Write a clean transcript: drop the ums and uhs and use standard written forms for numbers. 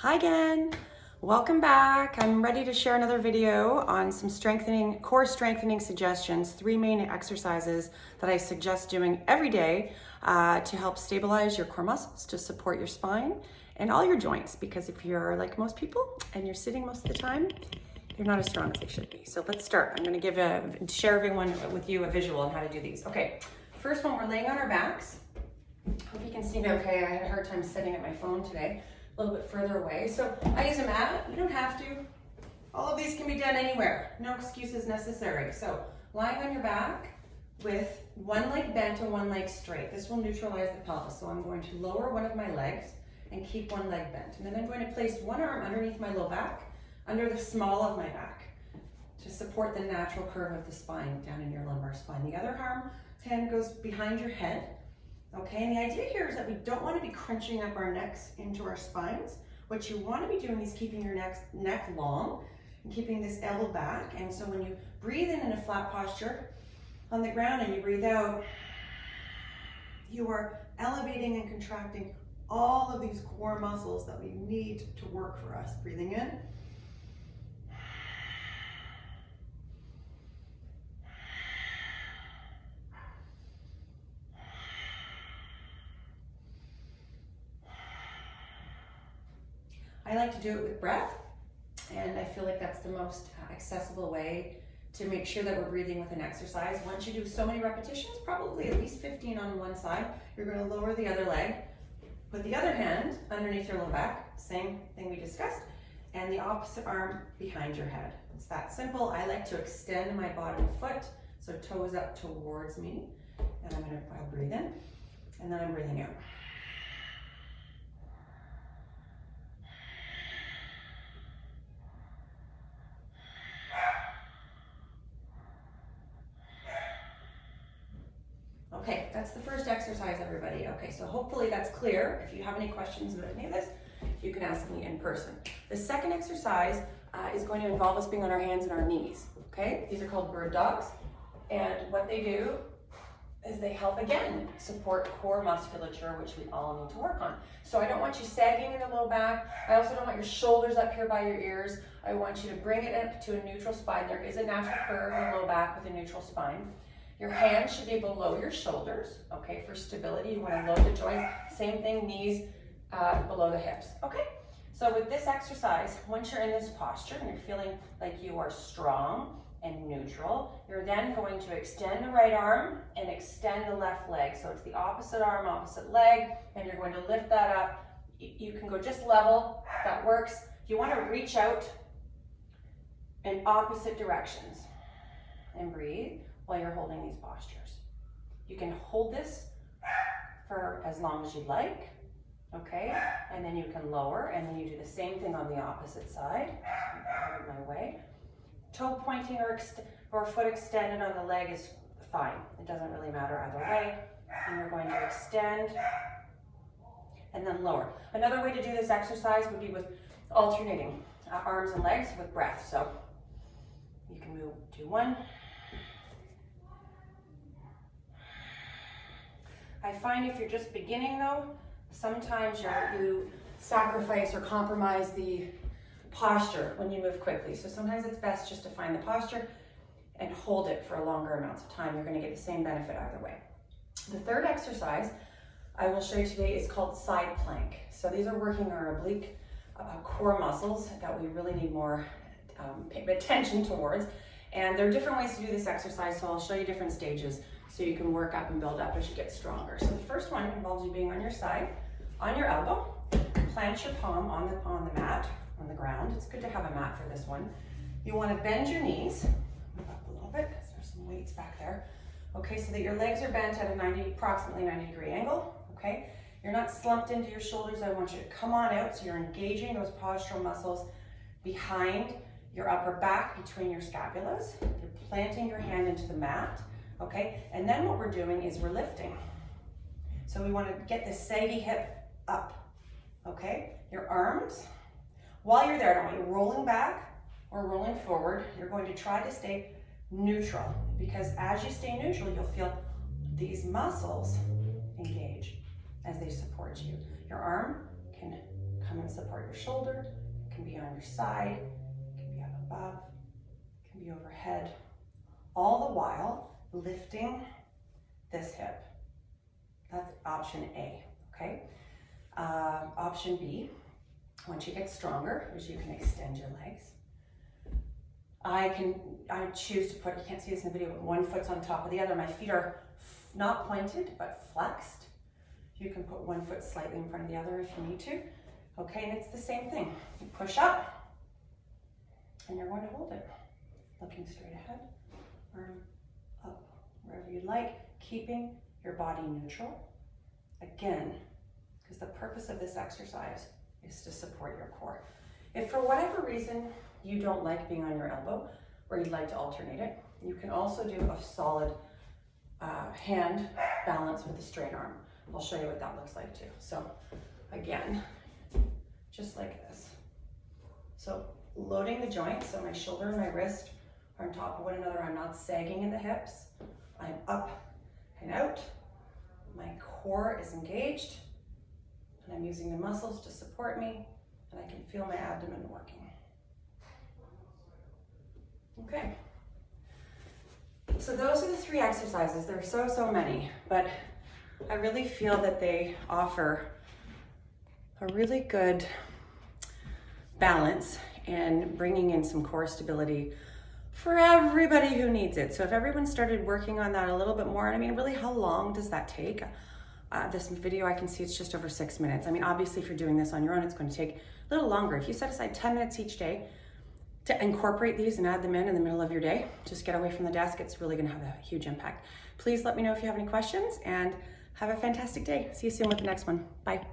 Hi again, welcome back. I'm ready to share another video on some core strengthening suggestions, 3 main exercises that I suggest doing every day to help stabilize your core muscles, to support your spine and all your joints, because if you're like most people and you're sitting most of the time, they're not as strong as they should be. So let's start. I'm gonna share everyone with you a visual on how to do these. Okay, first one, we're laying on our backs. Hope you can see me okay. I had a hard time sitting at my phone today, a little bit further away. So I use a mat. You don't have to. All of these can be done anywhere. No excuses necessary. So lying on your back with one leg bent and one leg straight. This will neutralize the pelvis. So I'm going to lower one of my legs and keep one leg bent. And then I'm going to place one arm underneath my low back, under the small of my back, to support the natural curve of the spine down in your lumbar spine. The other hand goes behind your head. Okay, and the idea here is that we don't want to be crunching up our necks into our spines. What you want to be doing is keeping your neck long and keeping this elbow back. And so when you breathe in a flat posture on the ground and you breathe out, you are elevating and contracting all of these core muscles that we need to work for us. Breathing in. I like to do it with breath, and I feel like that's the most accessible way to make sure that we're breathing with an exercise. Once you do so many repetitions, probably at least 15 on one side, you're going to lower the other leg, put the other hand underneath your low back, same thing we discussed, and the opposite arm behind your head. It's that simple. I like to extend my bottom foot, so toes up towards me, and I'll breathe in, and then I'm breathing out. Okay, that's the first exercise, everybody. Okay, so hopefully that's clear. If you have any questions about any of this, you can ask me in person. The second exercise is going to involve us being on our hands and our knees, okay? These are called bird dogs, and what they do is they help, again, support core musculature, which we all need to work on. So I don't want you sagging in the low back. I also don't want your shoulders up here by your ears. I want you to bring it up to a neutral spine. There is a natural curve in the low back with a neutral spine. Your hands should be below your shoulders, okay, for stability. You want to load the joints. Same thing, knees below the hips, okay? So with this exercise, once you're in this posture and you're feeling like you are strong and neutral, you're then going to extend the right arm and extend the left leg. So it's the opposite arm, opposite leg, and you're going to lift that up. You can go just level, that works. You want to reach out in opposite directions and breathe while you're holding these postures. You can hold this for as long as you'd like, okay? And then you can lower, and then you do the same thing on the opposite side. Out of my way. Toe pointing or foot extended on the leg is fine. It doesn't really matter either way. And you're going to extend and then lower. Another way to do this exercise would be with alternating arms and legs with breath. So you can do one. I find if you're just beginning though, sometimes you sacrifice or compromise the posture when you move quickly. So sometimes it's best just to find the posture and hold it for longer amounts of time. You're going to get the same benefit either way. The third exercise I will show you today is called side plank. So these are working our oblique core muscles that we really need more attention towards. And there are different ways to do this exercise, so I'll show you different stages so you can work up and build up as you get stronger. So the first one involves you being on your side, on your elbow, plant your palm on the mat, on the ground. It's good to have a mat for this one. You want to bend your knees, move up a little bit because there's some weights back there. Okay, so that your legs are bent at a approximately 90-degree angle, okay? You're not slumped into your shoulders. I want you to come on out so you're engaging those postural muscles behind your upper back, between your scapulas. You're planting your hand into the mat, okay? And then what we're doing is we're lifting. So we want to get the saggy hip up, okay? Your arms, while you're there, I don't want you rolling back or rolling forward. You're going to try to stay neutral, because as you stay neutral, you'll feel these muscles engage as they support you. Your arm can come and support your shoulder, it can be on your side, it can be up above, it can be overhead, all the while lifting this hip. That's option A, okay? Option B, once you get stronger, is you can extend your legs. I choose to put, you can't see this in the video, but one foot's on top of the other. My feet are not pointed, but flexed. You can put one foot slightly in front of the other if you need to. Okay, and it's the same thing. You push up, and you're going to hold it. Looking straight ahead, arm up, wherever you like, keeping your body neutral. Again, because the purpose of this exercise is to support your core. If for whatever reason you don't like being on your elbow, or you'd like to alternate it, you can also do a solid hand balance with a straight arm. I'll show you what that looks like too. So again, just like this. So loading the joints, so my shoulder and my wrist are on top of one another. I'm not sagging in the hips. I'm up and out. My core is engaged, and I'm using the muscles to support me, and I can feel my abdomen working. Okay. So those are the 3 exercises. There are so many, but I really feel that they offer a really good balance in bringing in some core stability for everybody who needs it. So if everyone started working on that a little bit more, and I mean, really, how long does that take? This video, I can see it's just over 6 minutes. I mean, obviously, if you're doing this on your own, it's going to take a little longer. If you set aside 10 minutes each day to incorporate these and add them in the middle of your day, just get away from the desk, it's really going to have a huge impact. Please let me know if you have any questions, and have a fantastic day. See you soon with the next one. Bye.